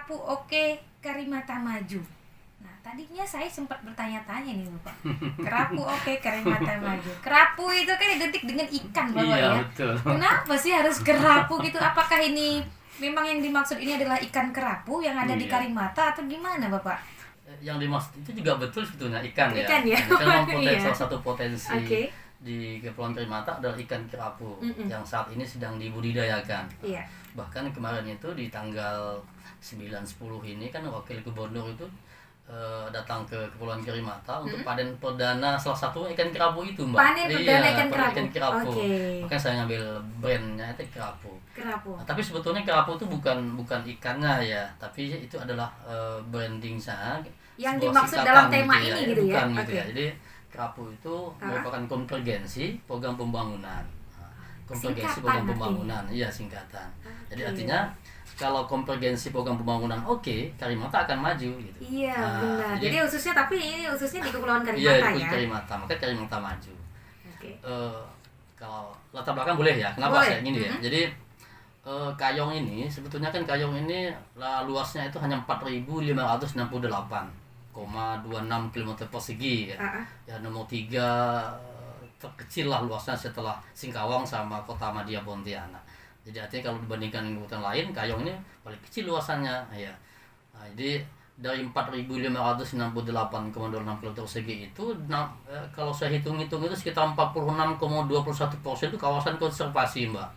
kerapu oke, Karimata maju. Nah, tadinya saya sempat bertanya-tanya nih Bapak. Kerapu oke, Karimata maju. Kerapu itu kan identik dengan ikan Bapak Iya, ya. betul. Kenapa sih harus kerapu gitu? Apakah ini memang yang dimaksud ini adalah ikan kerapu yang ada di Iya. Karimata atau gimana Bapak? Yang dimaksud itu juga betul sebetulnya ikan ya. Ikan ya? Kan memang Iya. salah satu potensi Oke. di Kepulauan Karimata adalah ikan kerapu Mm-mm. yang saat ini sedang dibudidayakan. Iya. Bahkan kemarin itu di tanggal 9-10 ini kan wakil gubernur itu datang ke Kepulauan Karimata untuk panen perdana salah satu ikan kerapu itu, Mbak. Panen perdana ikan panen kerapu. ikan kerapu. Oke. Makanya saya ngambil brandnya itu kerapu. Kerapu. Nah, tapi sebetulnya kerapu itu bukan ikannya ya, tapi itu adalah branding saya. Yang sebuah dimaksud singkatan dalam tema gitu ini ya. gitu ya? Bukan gitu Oke. ya. Jadi kerapu itu merupakan konvergensi program pembangunan. Konvergensi Singkatan program artinya? pembangunan, iya singkatan. Jadi Oke. artinya kalau konvergensi program pembangunan oke, Karimata akan maju gitu. Iya, Nah, benar. Jadi khususnya tapi ini khususnya di Kepulauan iya, Karimata di ya. Karimata, maka Karimata maju. Oke. Kalau latar belakang boleh ya, kenapa Boleh. saya gini ya? Jadi Kayong ini sebetulnya kan Kayong ini luasnya itu hanya 4.568,26 km persegi ya. Ya nomor 3 terkecil lah luasnya setelah Singkawang sama Kota Madia Pontianak. Jadi artinya kalau dibandingkan dengan kabupaten lain, Kayong ini paling kecil luasannya ya. Nah, jadi dari 4.568,26 km persegi itu kalau saya hitung-hitung itu sekitar 46,21% itu kawasan konservasi, Mbak.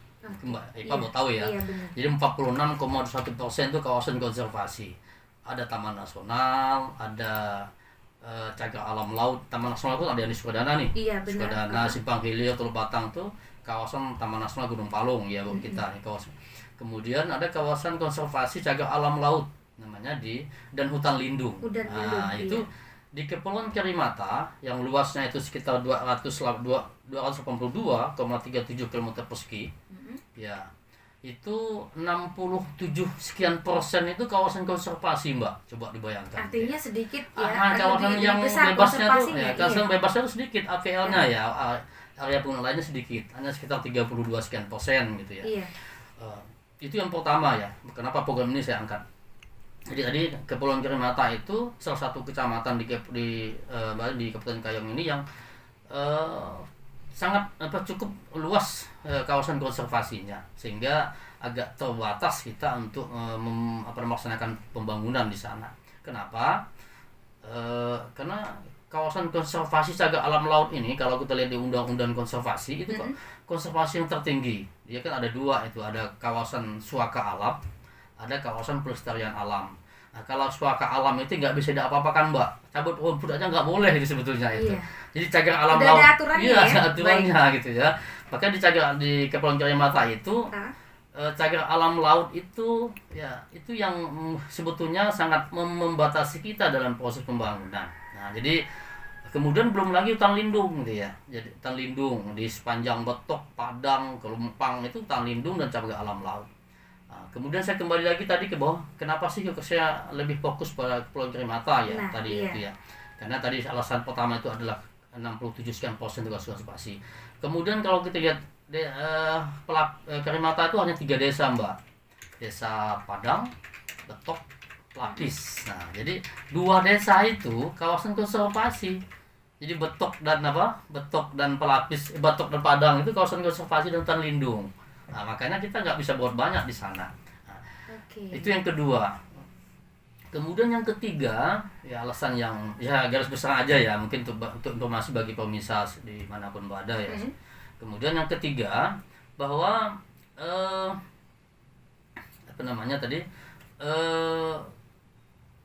Mbak Ipa mau tahu ya. Iya, benar. Jadi 46,1% itu kawasan konservasi. Ada Taman Nasional, ada cagar alam laut. Taman Nasional itu ada yang di Sukadana nih. Iya, benar. Sukadana, Simpang Hilir, Teluk Batang tuh kawasan Taman Nasional Gunung Palung ya buat kita nih kawasan. Kemudian ada kawasan konservasi cagar alam laut namanya dan hutan lindung. Hutan lindung, Nah, itu iya. di Kepulauan Karimata yang luasnya itu sekitar 282,37 km persegi. Ya. Itu 67 sekian persen itu kawasan konservasi, Mbak. Coba dibayangkan. Artinya sedikit ya. Kawasan lebih yang besar bebasnya tuh konservasinya, ya, kawasan iya. bebasnya tuh sedikit APL-nya ya. Area pengelolaannya sedikit, hanya sekitar 32 sekian persen gitu ya. Iya. Itu yang pertama ya. Kenapa program ini saya angkat? Jadi tadi Kepulauan Karimata itu salah satu kecamatan di Kabupaten Kayong ini yang sangat cukup luas kawasan konservasinya, sehingga agak terbatas kita untuk melaksanakan pembangunan di sana. Kenapa? Karena kawasan konservasi cagar alam laut ini kalau kita lihat di undang-undang konservasi itu konservasi yang tertinggi. Dia kan ada dua itu, ada kawasan suaka alam, ada kawasan pelestarian alam. Nah, kalau suaka alam itu nggak bisa diapa-apakan, Mbak. Cabut rumput aja nggak boleh itu sebetulnya itu. Iya. Jadi cagar alam Udah laut, ada aturannya iya, ya? ada aturannya gitu ya. Bahkan di Kepulauan Karimata itu cagar alam laut itu ya itu yang sebetulnya sangat membatasi kita dalam proses pembangunan. Nah, jadi kemudian belum lagi hutan lindung gitu ya. Jadi hutan lindung di sepanjang Betok, Padang, Kelumpang itu hutan lindung dan cagar alam laut. Kemudian saya kembali lagi tadi ke bawah, kenapa sih saya lebih fokus pada Kepulauan Karimata ya tadi iya. itu ya. Karena tadi alasan pertama itu adalah 67 sekian persen tugas konservasi. Kemudian kalau kita lihat Karimata itu hanya 3 desa, Mbak. Desa Padang, Betok, Pelapis. Nah, jadi 2 desa itu kawasan konservasi. Jadi Betok dan Pelapis, Betok dan Padang itu kawasan konservasi dan hutan lindung. Nah, makanya kita nggak bisa buat banyak di sana. Itu yang kedua. Kemudian yang ketiga, ya alasan yang ya garis besar aja ya, mungkin untuk informasi bagi pemirsa di manapun berada ya. Kemudian yang ketiga bahwa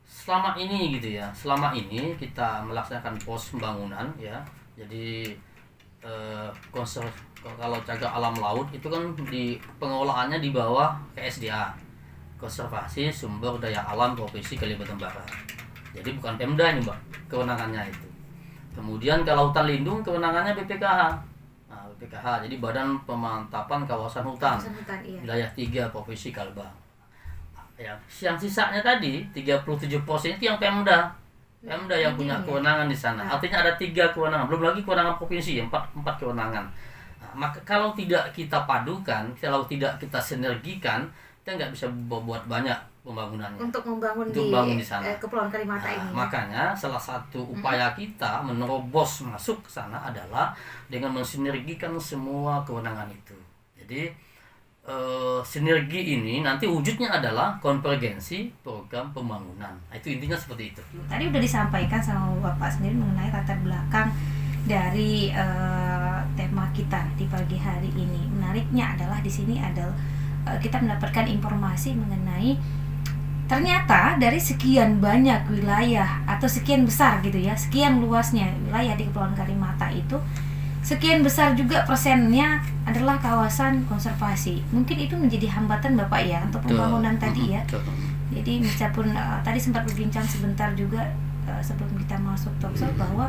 selama ini gitu ya, selama ini kita melaksanakan pos pembangunan ya. Jadi kalau cagar alam laut itu kan di pengelolaannya di bawah KSDA, Konservasi Sumber Daya Alam Provinsi Kalimantan Barat. Jadi bukan Pemda ini, Mbak, kewenangannya itu. Kemudian kalau hutan lindung kewenangannya BPKH. Nah, BPKH jadi Badan Pemantapan Kawasan Hutan. Iya. Wilayah 3 Provinsi Kalbar. Ya, yang sisanya tadi 37% itu yang Pemda. Pemda yang punya kewenangan di sana. Artinya ada 3 kewenangan, belum lagi kewenangan provinsi, 4 kewenangan. Nah, maka kalau tidak kita padukan, kalau tidak kita sinergikan, kita nggak bisa buat banyak pembangunannya. Untuk membangun di sana. Kepulauan Karimata ini. Makanya salah satu upaya kita menerobos masuk ke sana adalah dengan mensinergikan semua kewenangan itu. Jadi sinergi ini nanti wujudnya adalah konvergensi program pembangunan. Itu intinya seperti itu. Tadi udah disampaikan sama Bapak sendiri mengenai latar belakang dari tema kita di pagi hari ini. Menariknya adalah di sini adalah kita mendapatkan informasi mengenai ternyata dari sekian banyak wilayah atau sekian besar gitu ya, sekian luasnya wilayah di Kepulauan Karimata itu, sekian besar juga persennya adalah kawasan konservasi. Mungkin itu menjadi hambatan Bapak ya untuk pembangunan tadi ya. Jadi meskipun tadi sempat berbincang sebentar juga sebelum kita masuk talkshow bahwa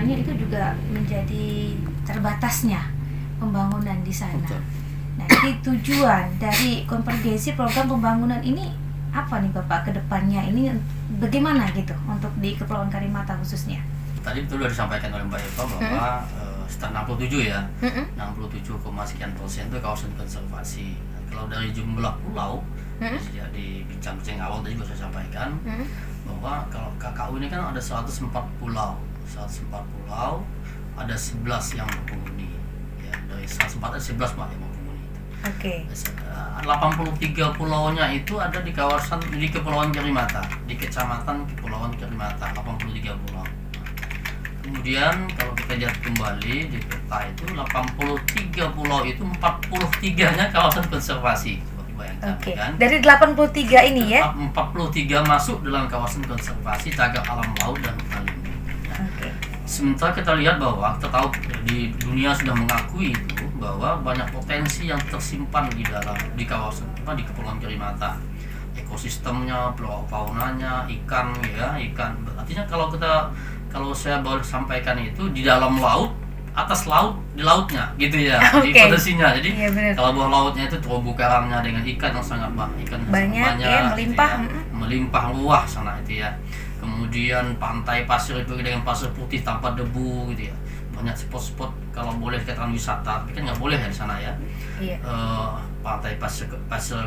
itu juga menjadi terbatasnya pembangunan di sana. Nah, jadi tujuan dari konvergensi program pembangunan ini apa nih Bapak ke depannya? Ini bagaimana gitu untuk di Kepulauan Karimata khususnya? Tadi betul sudah disampaikan oleh Mbak Eva bahwa sekitar 67 ya, 67, sekian persen itu kawasan konservasi. Nah, kalau dari jumlah pulau, di bincang-bincang awal tadi juga saya sampaikan bahwa kalau KKU ini kan ada 104 pulau, ada 11 yang berpenghuni. Ya, dari 104 ada 11 Mbak yang berpenghuni. Oke. 83 pulaunya itu ada di kawasan di Kepulauan Karimata, di Kecamatan Kepulauan Karimata, 83 pulau. Kemudian kalau kita lihat kembali di peta itu 83 pulau itu 43-nya kawasan konservasi. Seperti bayangkan kan. Dari 83 ini ya. 43 masuk dalam kawasan konservasi cagar alam laut dan hutan lindung. Nah, sementara kita lihat bahwa kita tahu di dunia sudah mengakui itu bahwa banyak potensi yang tersimpan di kawasan di Kepulauan Karimata. Ekosistemnya, faunanya, ikan. Artinya kalau saya boleh sampaikan itu di dalam laut, atas laut, di lautnya gitu ya, di potensinya. Jadi kalau bawah lautnya itu terumbu karangnya dengan ikan yang sangat banyak, banyak ya, melimpah, gitu ya. Melimpah luah sana itu ya. Kemudian pantai pasir itu dengan pasir putih tanpa debu gitu ya. Banyak spot-spot kalau boleh dikatakan wisata, tapi kan nggak boleh ya di sana ya. Pantai pasir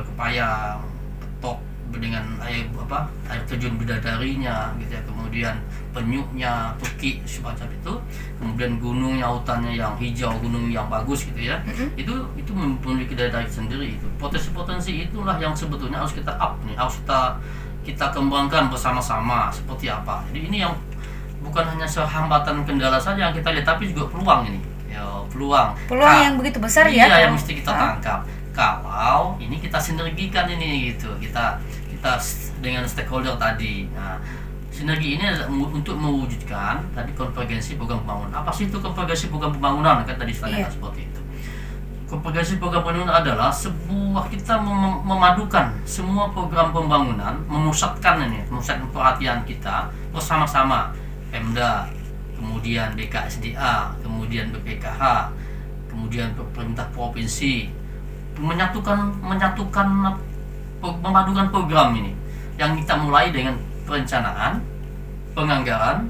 Kepayang, Petok dengan air terjun bidadarinya gitu ya, kemudian penyuknya, Tuki semacam itu, kemudian gunungnya, hutannya yang hijau, gunung yang bagus gitu ya. Itu memiliki daya tarik sendiri. Itu potensi-potensi itulah yang sebetulnya harus kita up nih, harus kita kembangkan bersama-sama seperti apa. Jadi ini yang bukan hanya hambatan kendala saja yang kita lihat, tapi juga peluang ini ya, peluang yang begitu besar ya yang mesti kita tangkap kalau ini kita sinergikan ini gitu, kita dengan stakeholder tadi. Nah, sinergi ini adalah untuk mewujudkan tadi konvergensi program pembangunan. Apa sih itu konvergensi program pembangunan? Kan tadi ditanyakan seperti itu. Konvergensi program pembangunan adalah sebuah kita memadukan semua program pembangunan, memusatkan perhatian kita bersama-sama, Pemda, kemudian BKSDA, kemudian BPKH, kemudian pemerintah provinsi, memadukan program ini yang kita mulai dengan perencanaan, penganggaran,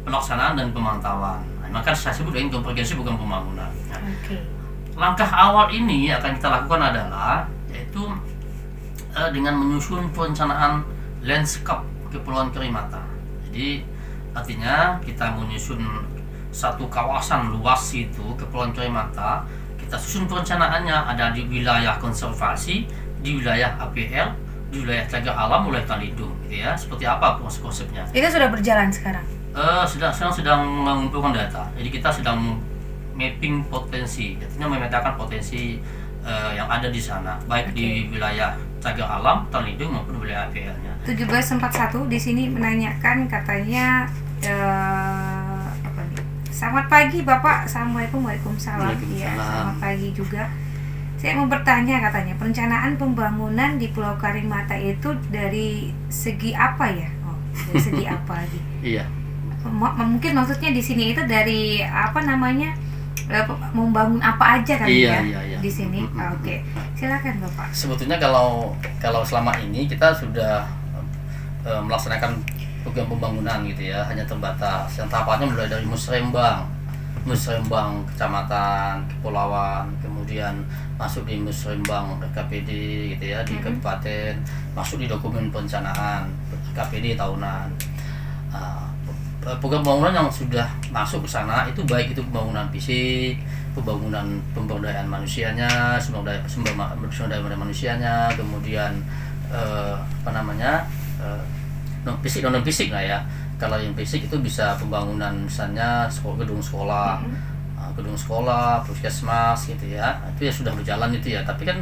pelaksanaan dan pemantauan. Nah, maka saya sebut dengan konvergensi program pembangunan. Nah, langkah awal ini akan kita lakukan adalah yaitu dengan menyusun perencanaan landscape Kepulauan Karimata. Jadi artinya kita menyusun satu kawasan luas itu Kepulauan Karimata, kita susun perencanaannya ada di wilayah konservasi, di wilayah APL, di wilayah cagar alam, wilayah hutan lindung gitu ya. Seperti apa konsepnya? Itu sudah berjalan sekarang? Sedang mengumpulkan data. Jadi kita sedang mapping potensi, artinya memetakan potensi yang ada di sana, baik di wilayah cagar alam, hutan lindung maupun wilayah APL-nya. 1741 di sini menanyakan katanya selamat pagi Bapak. Assalamualaikum. Waalaikumsalam. Iya, selamat pagi juga. Saya mau bertanya katanya, perencanaan pembangunan di Pulau Karimata itu dari segi apa ya? Dari segi apa lagi? Iya. Mungkin maksudnya di sini itu dari membangun apa aja kali ya di sini. Oke. Silakan Bapak. Sebetulnya kalau selama ini kita sudah melaksanakan program pembangunan gitu ya, hanya terbatas. Yang tahapannya mulai dari musrembang, musrembang kecamatan, kepulauan, kemudian masuk di musrembang KPD gitu ya di kabupaten, masuk di dokumen perencanaan KPD tahunan. Program pembangunan yang sudah masuk ke sana itu baik itu pembangunan fisik, pembangunan pemberdayaan manusianya, sumber daya manusianya, kemudian non fisik non fisik lah ya. Kalau yang fisik itu bisa pembangunan misalnya gedung sekolah, puskesmas gitu ya. Itu ya sudah berjalan itu ya. Tapi kan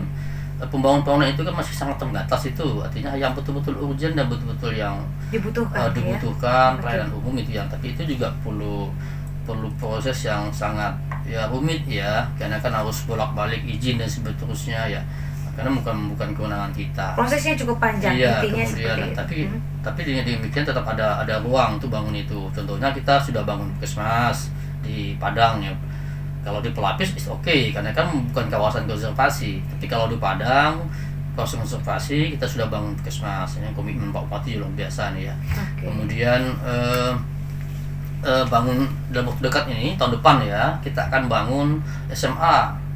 pembangunan itu kan masih sangat terbatas itu. Artinya yang betul-betul urgent dan betul-betul yang dibutuhkan pelayanan umum itu yang. Tapi itu juga perlu proses yang sangat ya rumit ya. Karena kan harus bolak-balik izin dan seterusnya ya. Karena bukan kewenangan kita. Prosesnya cukup panjang, iya, intinya kemudian, seperti itu. Tapi dengan demikian tetap ada ruang untuk bangun itu. Contohnya kita sudah bangun puskesmas di Padang ya. Kalau di Pelapis is okay, karena kan bukan kawasan konservasi. Tapi kalau di Padang kawasan konservasi kita sudah bangun puskesmas. Ini komitmen Pak Bupati luar biasa nih ya. Okay. Kemudian bangun dalam waktu dekat ini tahun depan ya kita akan bangun SMA.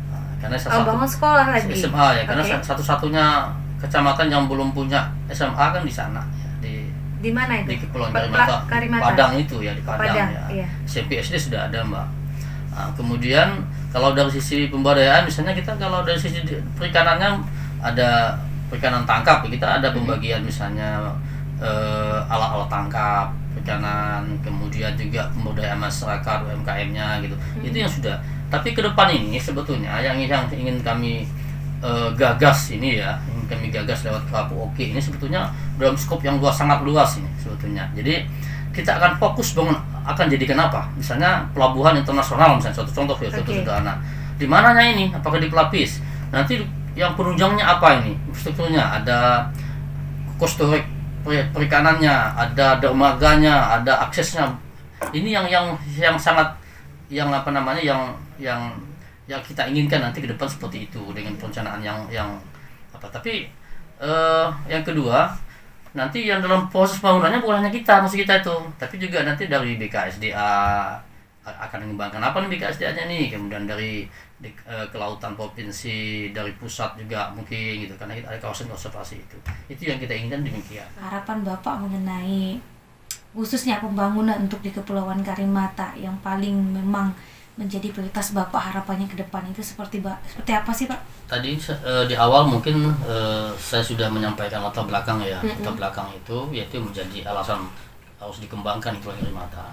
Karena bangun sekolah lagi. SMA ya, karena satu-satunya kecamatan yang belum punya SMA kan di sana ya, di mana itu? Di Kepulauan Karimata, Padang itu ya, di Padang ya. Iya. SMP SD sudah ada, Mbak. Nah, kemudian kalau dari sisi pemberdayaan misalnya kita kalau dari sisi perikanannya ada perikanan tangkap, kita ada pembagian misalnya alat-alat tangkap, perikanan, kemudian juga pemberdayaan masyarakat UMKM-nya gitu. Itu yang sudah. Tapi ke depan ini sebetulnya yang ingin kami gagas ini ya, ingin kami gagas lewat KPOK ini sebetulnya dalam skop yang sangat luas ini sebetulnya. Jadi kita akan fokus akan jadikan apa? Misalnya pelabuhan internasional misalnya contoh ya, contoh sederhana. Di mananya ini? Apakah di Pelapis? Nanti yang penunjangnya apa ini? Strukturnya ada kostorik perikanannya, ada dermaganya, ada aksesnya. Ini yang sangat yang kita inginkan nanti ke depan seperti itu dengan perencanaan yang apa. Tapi yang kedua nanti yang dalam proses pembangunannya bukan hanya maksud kita itu, tapi juga nanti dari BKSDA akan mengembangkan apa nih BKSDA-nya nih, kemudian dari kelautan provinsi, dari pusat juga mungkin gitu, karena kita ada kawasan konservasi itu yang kita inginkan demikian. Harapan Bapak mengenai khususnya pembangunan untuk di Kepulauan Karimata yang paling memang menjadi prioritas Bapak, harapannya ke depan itu seperti apa sih Pak? Tadi di awal mungkin saya sudah menyampaikan latar belakang ya. Latar belakang itu yaitu menjadi alasan harus dikembangkan Kepulauan Karimata.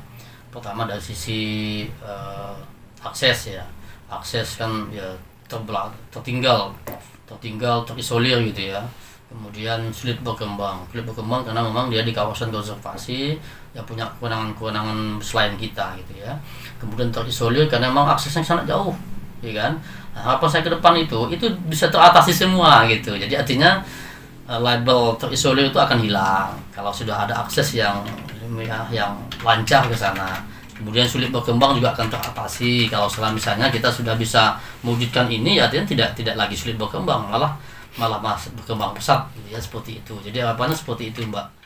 Pertama dari sisi akses ya. Akses kan ya tertinggal, terisolir gitu ya. Kemudian sulit berkembang karena memang dia di kawasan konservasi yang punya kewenangan selain kita gitu ya. Kemudian terisolir karena memang aksesnya sangat jauh, ya kan. Nah, harapan saya ke depan itu bisa teratasi semua gitu. Jadi artinya label terisolir itu akan hilang kalau sudah ada akses yang lancar ke sana. Kemudian sulit berkembang juga akan teratasi kalau misalnya kita sudah bisa mewujudkan ini, artinya tidak lagi sulit berkembang, malah berkembang pesat gitu ya, seperti itu. Jadi harapannya seperti itu, Mbak.